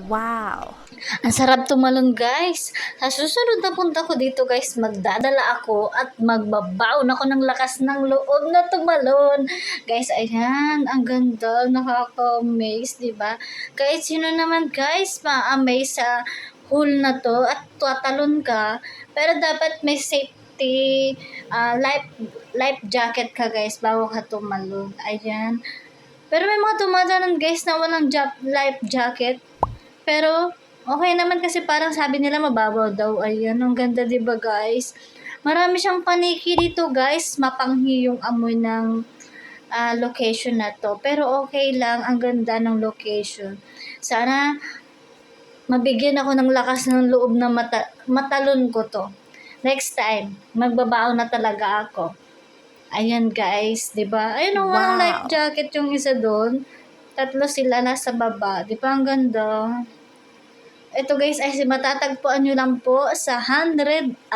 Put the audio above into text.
Wow! Ang sarap tumalon, guys. Sa susunod na punta ko dito, guys, magdadala ako at magbabaon ako ng lakas ng loob na tumalon. Guys, ayan, ang ganda, nakaka-amaze, di ba? Kahit sino naman, guys, ma-amaze sa pool na to at tatalon ka. Pero dapat may safety, life jacket ka, guys, bago ka tumalon. Ayan. Pero may mga tumatanan, guys, na walang life jacket. Pero, okay naman kasi parang sabi nila mababaw daw. Ayan, ang ganda, diba, guys? Marami siyang paniki dito, guys. Mapanghi yung amoy ng location na to. Pero okay lang, ang ganda ng location. Sana mabigyan ako ng lakas ng loob na matalon ko to. Next time, magbabaon na talaga ako. Ayan, guys, 'di ba? Ayun, walang life Wow! jacket yung isa doon. Tatlo sila nasa baba. 'Di ba ang ganda? Ito, guys, ay matatagpuan nyo lang po sa 100